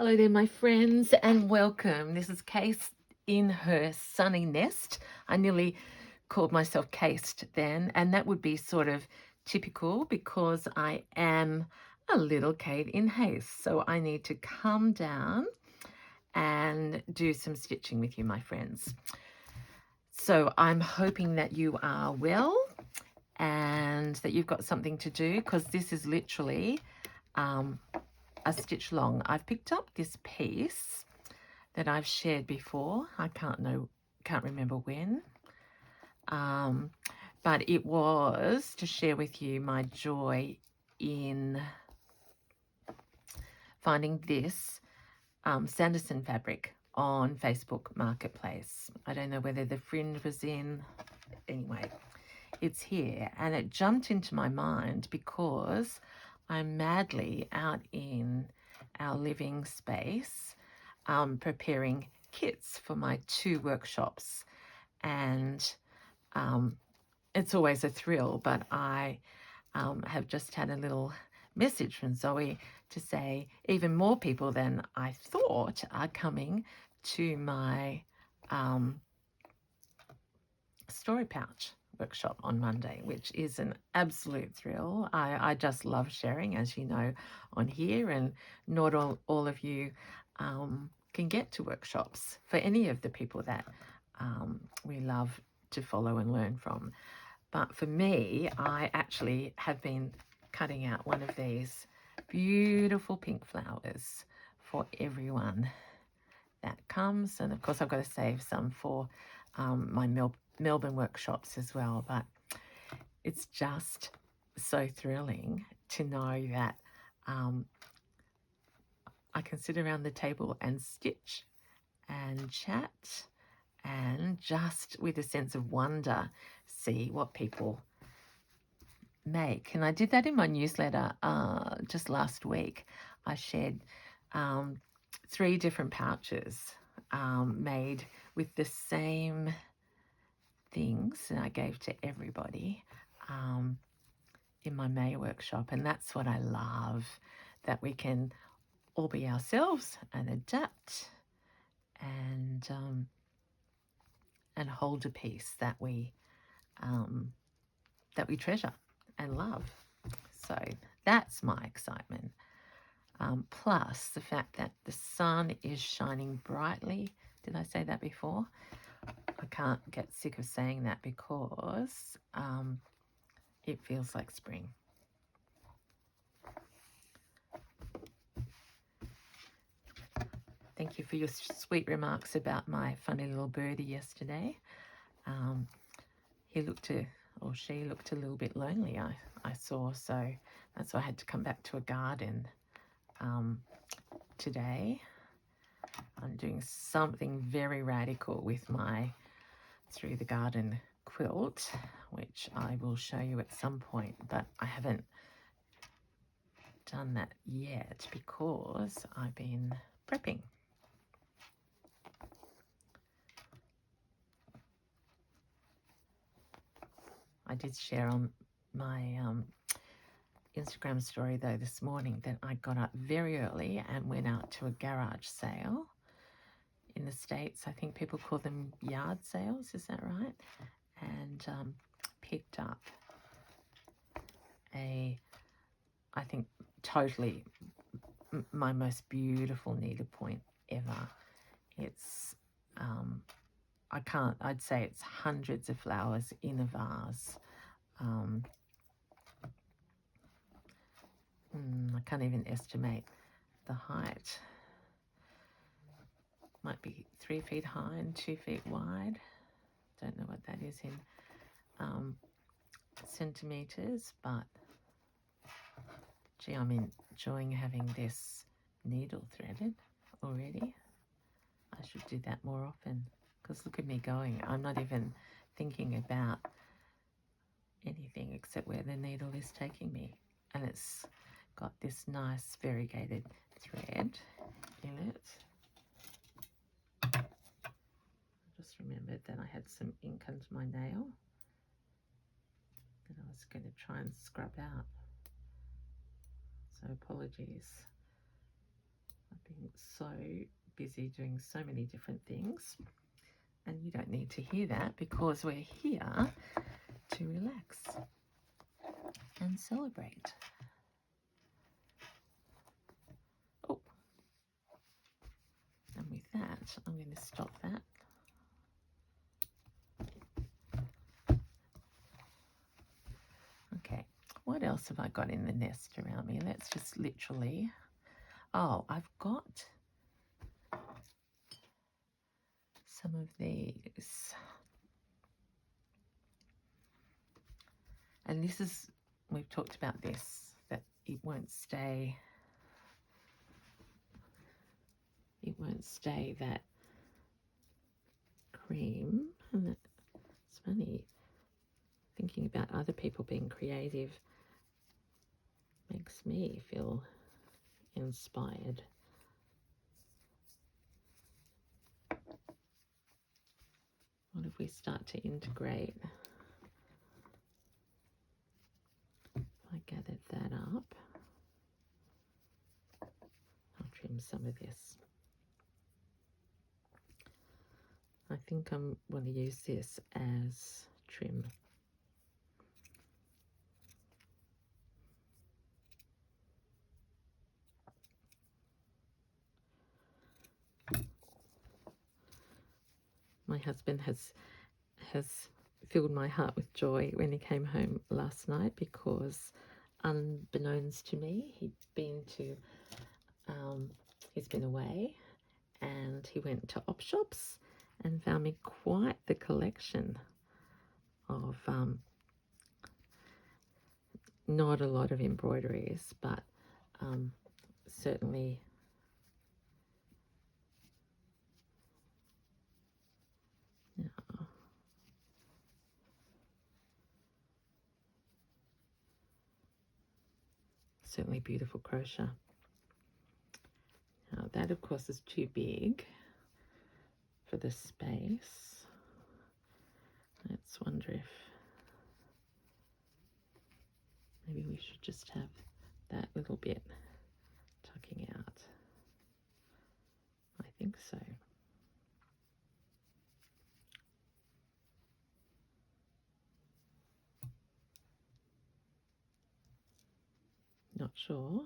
Hello there, my friends, and welcome. This is Case in her sunny nest. I nearly called myself Cased then, and that would be sort of typical because I am a little Kate in haste. So I need to calm down and do some stitching with you, my friends. So I'm hoping that you are well and that you've got something to do, because this is literally a stitch long. I've picked up this piece that I've shared before. I can't remember when. But it was to share with you my joy in finding this Sanderson fabric on Facebook Marketplace. I don't know whether the fringe was in. Anyway, it's here, and it jumped into my mind because I'm madly out in our living space preparing kits for my 2 workshops, and it's always a thrill, but I have just had a little message from Zoe to say even more people than I thought are coming to my story pouch workshop on Monday, which is an absolute thrill. I just love sharing, as you know, on here, and not all of you can get to workshops for any of the people that we love to follow and learn from. But for me, I actually have been cutting out one of these beautiful pink flowers for everyone that comes. And of course, I've got to save some for my Melbourne workshops as well. But it's just so thrilling to know that I can sit around the table and stitch and chat and just with a sense of wonder see what people make. And I did that in my newsletter just last week. I shared 3 different pouches made with the same things that I gave to everybody in my May workshop. And that's what I love, that we can all be ourselves and adapt and hold a piece that we treasure and love. So that's my excitement. Plus the fact that the sun is shining brightly. Did I say that before? I can't get sick of saying that because it feels like spring. Thank you for your sweet remarks about my funny little birdie yesterday. He looked or she looked a little bit lonely, I saw, so that's why I had to come back to a garden today. I'm doing something very radical with my Through the Garden quilt, which I will show you at some point, but I haven't done that yet because I've been prepping. I did share on my Instagram story though this morning that I got up very early and went out to a garage sale. In the States, I think people call them yard sales, is that right? And picked up I think totally my most beautiful needlepoint ever. It's I'd say it's hundreds of flowers in a vase. I can't even estimate the height. Might be 3 feet high and 2 feet wide. Don't know what that is in centimeters, but gee, I'm enjoying having this needle threaded already. I should do that more often, because look at me going. I'm not even thinking about anything except where the needle is taking me. And it's got this nice variegated thread in it. I just remembered that I had some ink under my nail that I was going to try and scrub out. So apologies. I've been so busy doing so many different things, and you don't need to hear that because we're here to relax and celebrate. Oh, and with that, I'm going to stop that. Okay, what else have I got in the nest around me? Let's just literally, oh, I've got some of these. And this is, we've talked about this, that it won't stay that cream. And it's funny, thinking about other people being creative makes me feel inspired. What if we start to integrate? I gathered that up. I'll trim some of this. I think I'm going to use this as trim. My husband has filled my heart with joy when he came home last night, because unbeknownst to me, he's been away, and he went to op shops and found me quite the collection of not a lot of embroideries, but certainly certainly beautiful crochet. Now that of course is too big for the space. Let's wonder if maybe we should just have that little bit tucking out. I think so. Not sure.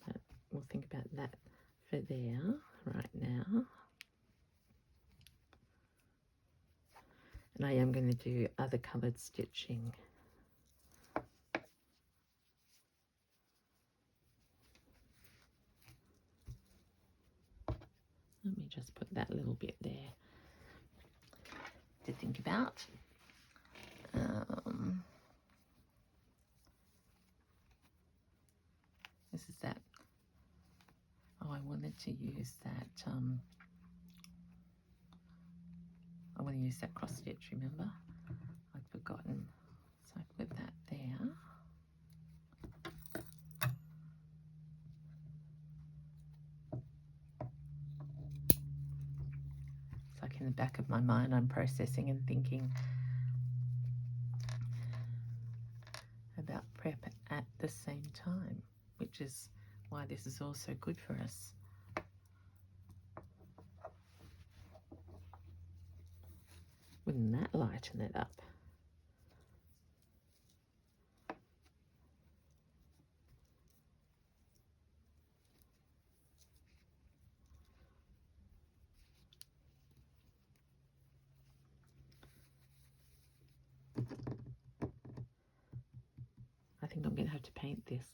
But we'll think about that for there right now. And I am going to do other coloured stitching. Let me just put that little bit there to think about. This is that. Oh, I wanted to use that. I want to use that cross stitch, remember? I'd forgotten. So I put that there. It's like in the back of my mind, I'm processing and thinking about prep at the same time, which is why this is also good for us. Wouldn't that lighten it up? I think I'm going to have to paint this.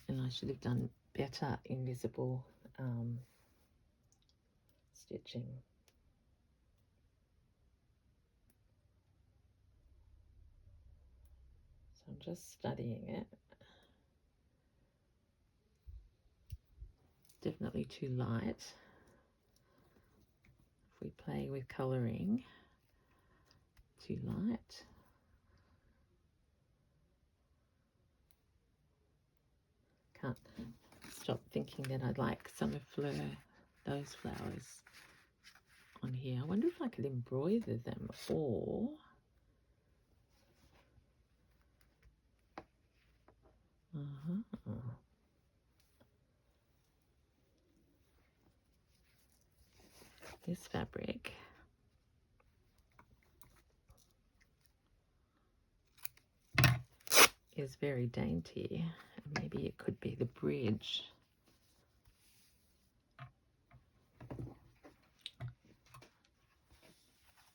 And I should have done better invisible stitching. So I'm just studying it. Definitely too light. If we play with colouring, too light. Can't stop thinking that I'd like some of those flowers on here. I wonder if I could embroider them, or This fabric is very dainty, and maybe it could be the bridge.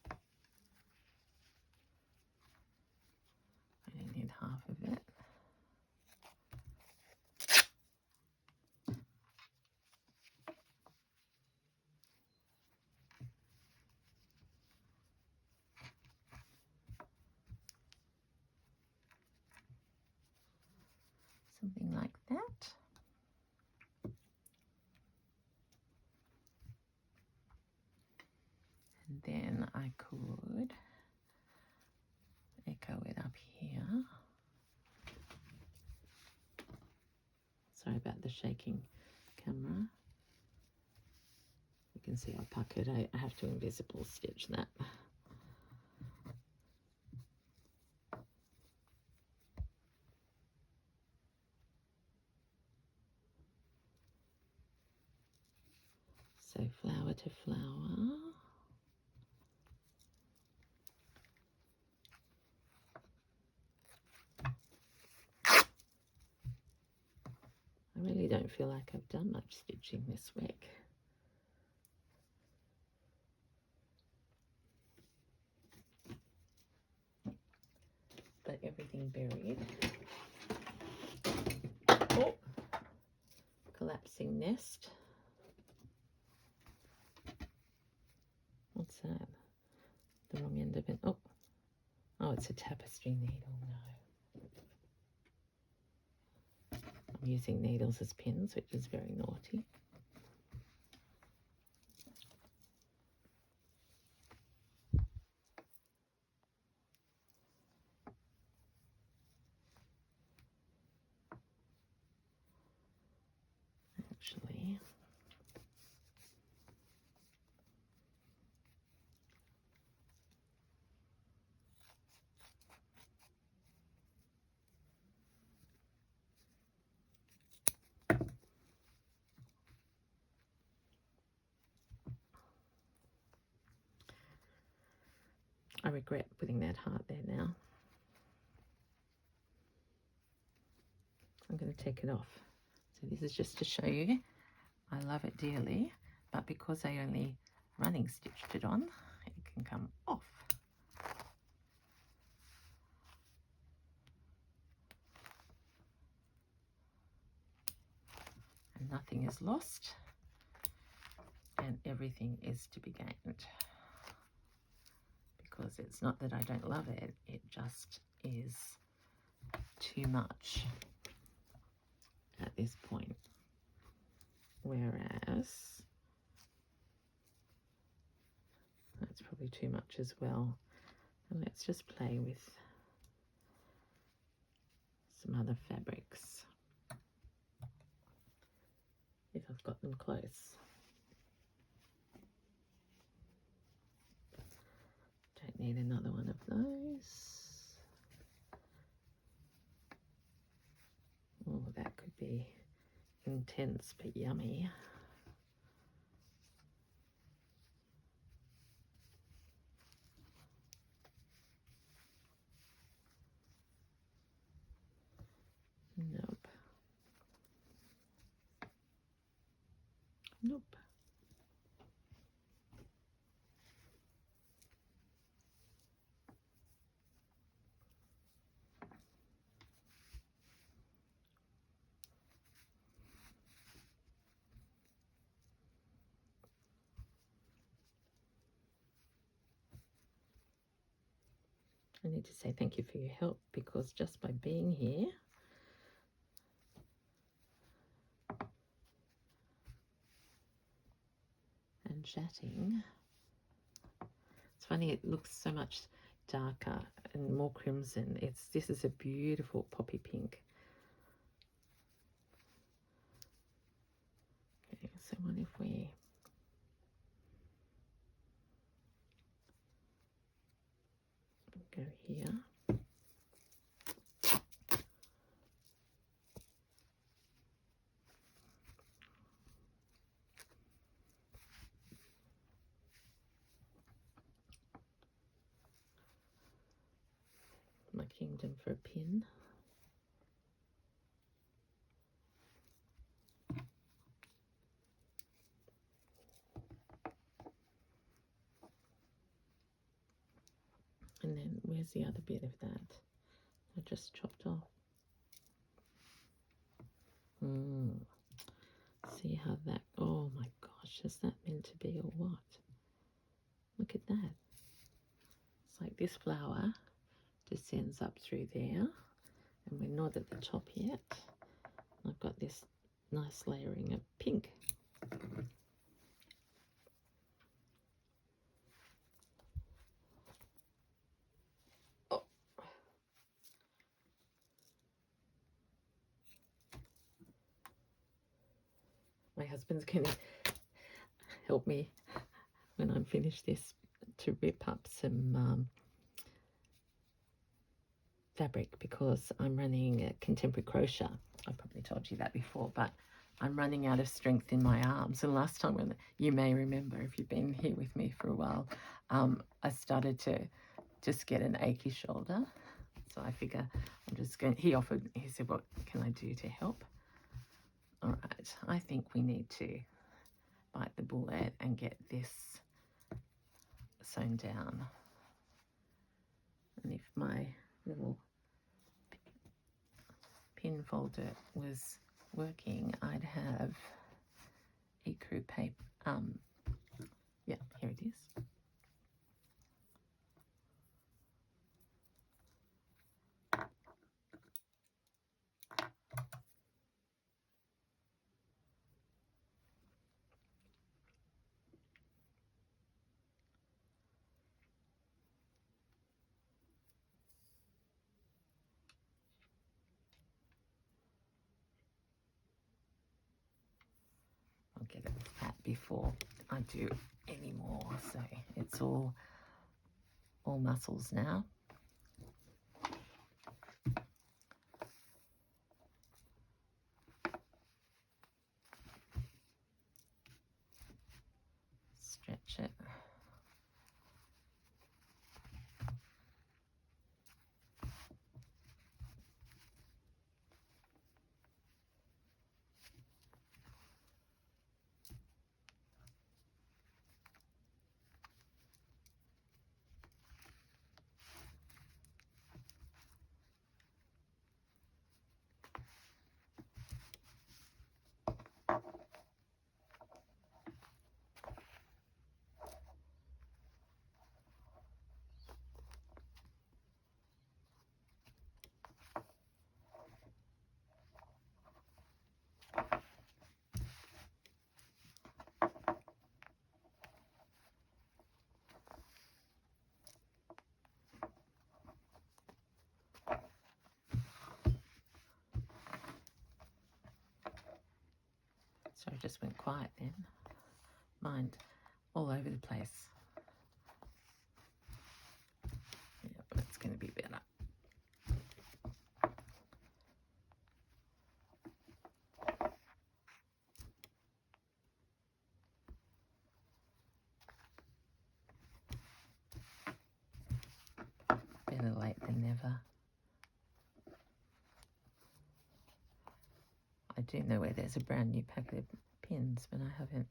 I only need half of it. Something like that. And then I could echo it up here. Sorry about the shaking camera. You can see I puckered. I have to invisible stitch that. So flower to flower. I really don't feel like I've done much stitching this week. But everything buried. Oh, collapsing nest. What's that? The wrong end of it. Oh, it's a tapestry needle. No. I'm using needles as pins, which is very naughty. Actually, I regret putting that heart there now. I'm going to take it off. So this is just to show you I love it dearly, but because I only running stitched it on, it can come off. And nothing is lost, and everything is to be gained. Because it's not that I don't love it, it just is too much at this point. Whereas that's probably too much as well. And let's just play with some other fabrics if I've got them close. Don't need another one of those. Oh, that could be intense but yummy. Nope. Nope. I need to say thank you for your help, because just by being here and chatting, it's funny, it looks so much darker and more crimson. This is a beautiful poppy pink. Okay, so what if we go here? my kingdom for a pin. And then where's the other bit of that I just chopped off? See how that, oh my gosh, is that meant to be or what? Look at that. It's like this flower descends up through there, and we're not at the top yet. I've got this nice layering of pink. Oh. My husband's going to help me when I'm finished this to rip up some fabric, because I'm running a contemporary crochet. I've probably told you that before, but I'm running out of strength in my arms. And last time, when you may remember, if you've been here with me for a while, I started to just get an achy shoulder. So I figure I'm just going, he said, what can I do to help? All right, I think we need to bite the bullet and get this sewn down. And if my little pin folder was working, I'd have ecru paper. Yeah, here it is. I'll get it flat before I do any more, so it's all muscles now. Stretch it. So I just went quiet then. Mind all over the place. Yeah, that's going to be better. Better late than never. I do know where there's a brand new packet of pins, but I haven't.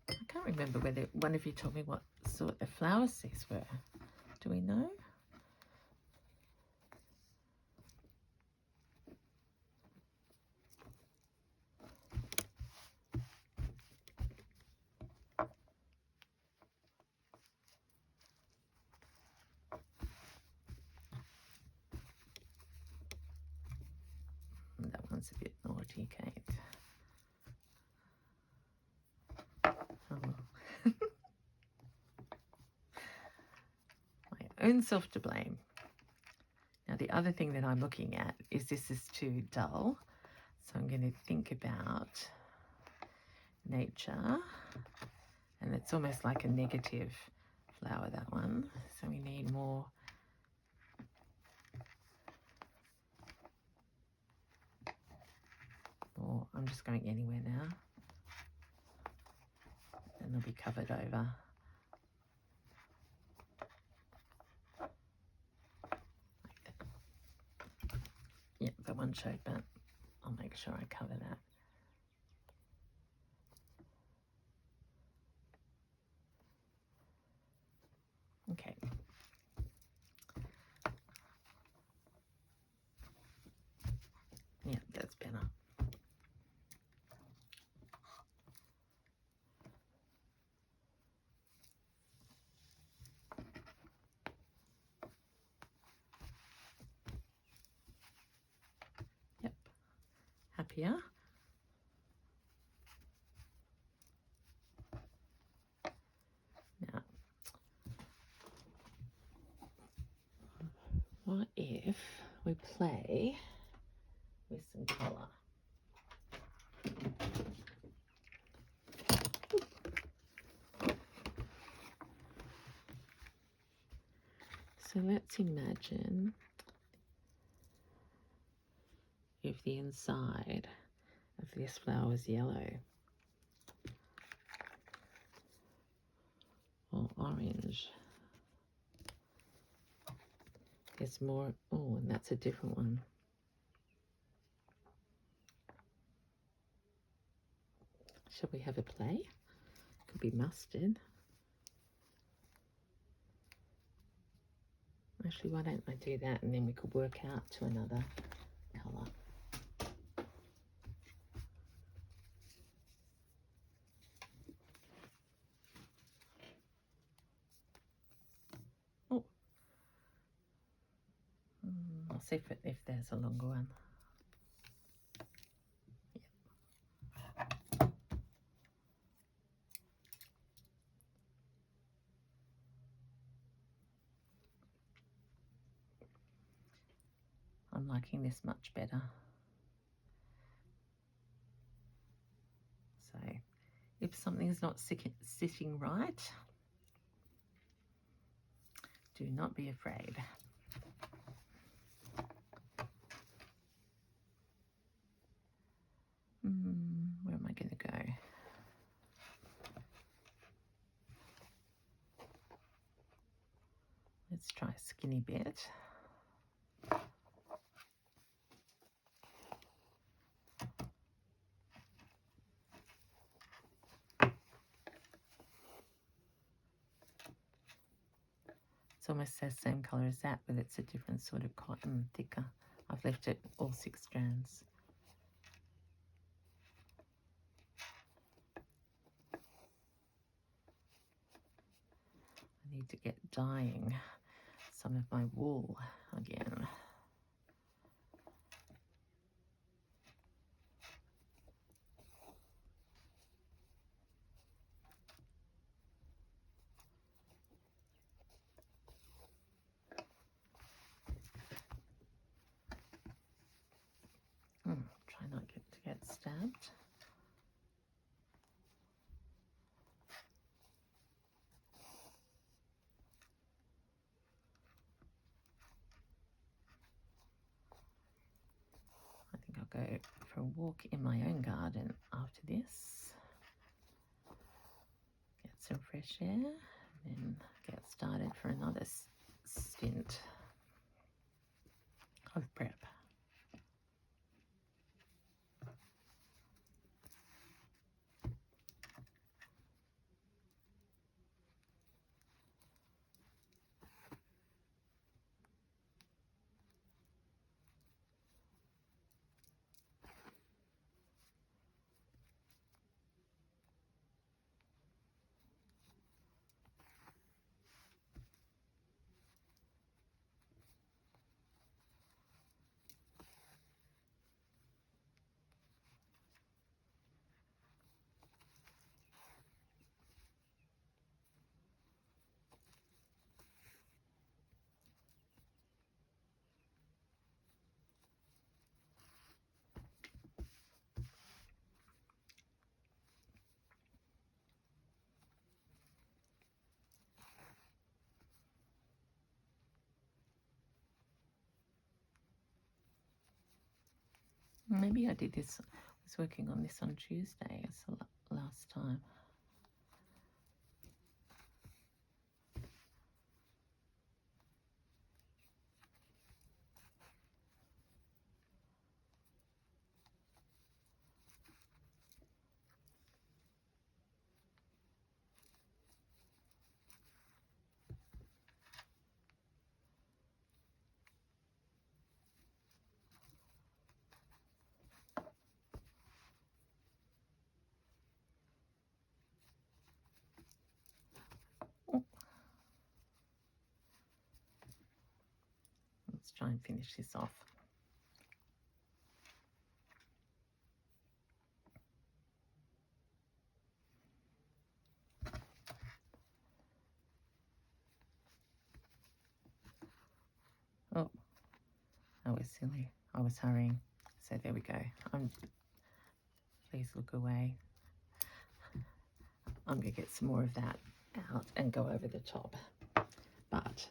I can't remember whether one of you told me what sort of flowers these were. Do we know? That one's a bit naughty, Kate. Oh. My own self to blame. Now the other thing that I'm looking at is this is too dull, so I'm going to think about nature and it's almost like a negative flower, that one. So we need more. Or I'm just going anywhere now, and they'll be covered over. Like that. Yeah, that one showed, but I'll make sure I cover that. Okay. Yeah, that's better. Yep. Happier. Now, what if we play with some colour? So let's imagine if the inside of this flower was yellow or orange. There's more. Oh, and that's a different one. Shall we have a play? Could be mustard. Actually, why don't I do that, and then we could work out to another colour. Oh, I'll see if there's a longer one. I'm liking this much better. So if something's not sitting right, do not be afraid. Where am I going to go? Let's try a skinny bit. It's almost the same colour as that, but it's a different sort of cotton, thicker. I've left it all 6 strands. I need to get dyeing some of my wool again. Try not to get stabbed. I think I'll go for a walk in my own garden after this. Get some fresh air and then get started for another stint of prep. Maybe I did this, I was working on this on Tuesday as the last time. Let's try and finish this off. Oh, I was silly. I was hurrying. So there we go. Please look away. I'm going to get some more of that out and go over the top. But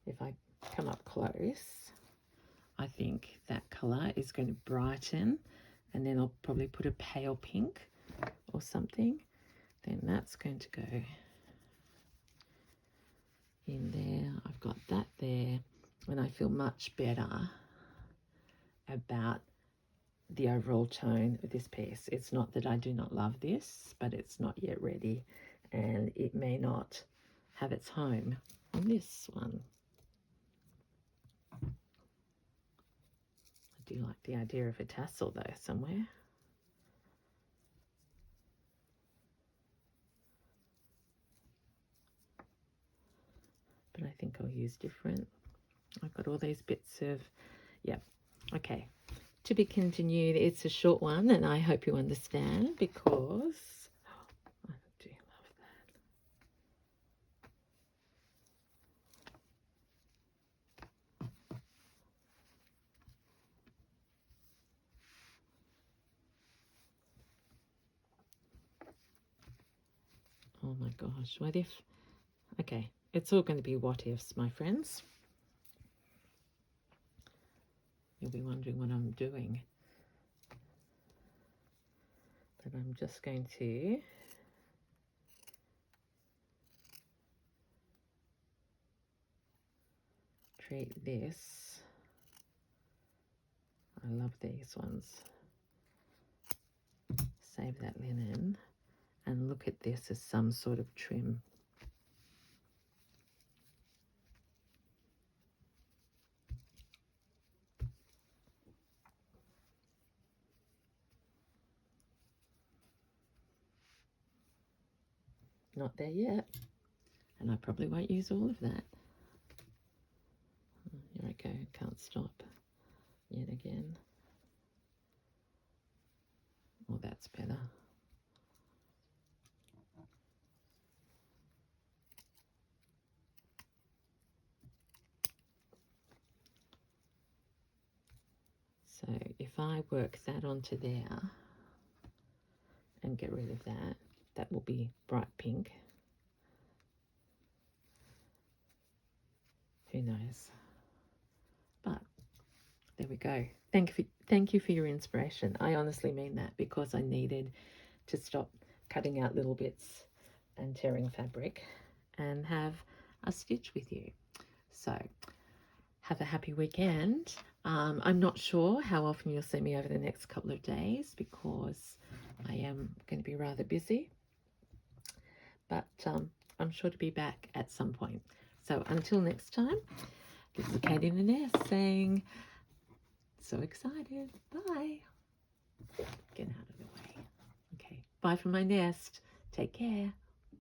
if I come up close, I think that colour is going to brighten, and then I'll probably put a pale pink or something. Then that's going to go in there. I've got that there, and I feel much better about the overall tone of this piece. It's not that I do not love this, but it's not yet ready, and it may not have its home on this one. I do like the idea of a tassel though somewhere. But I think I'll use different. I've got all these bits of, yeah, okay. To be continued. It's a short one, and I hope you understand, because I do love that. Oh my gosh, what if? Okay, it's all going to be what ifs, my friends. You'll be wondering what I'm doing. But I'm just going to treat this. I love these ones. Save that linen and look at this as some sort of trim. Not there yet, and I probably won't use all of that. Here I go, can't stop yet again. Oh, that's better. So if I work that onto there and get rid of that, that will be bright pink. Who knows? But there we go. Thank you for your inspiration. I honestly mean that, because I needed to stop cutting out little bits and tearing fabric and have a stitch with you. So have a happy weekend. I'm not sure how often you'll see me over the next couple of days, because I am going to be rather busy. But I'm sure to be back at some point. So until next time, this is Kate in the Nest saying, so excited. Bye. Get out of the way. Okay. Bye from my nest. Take care.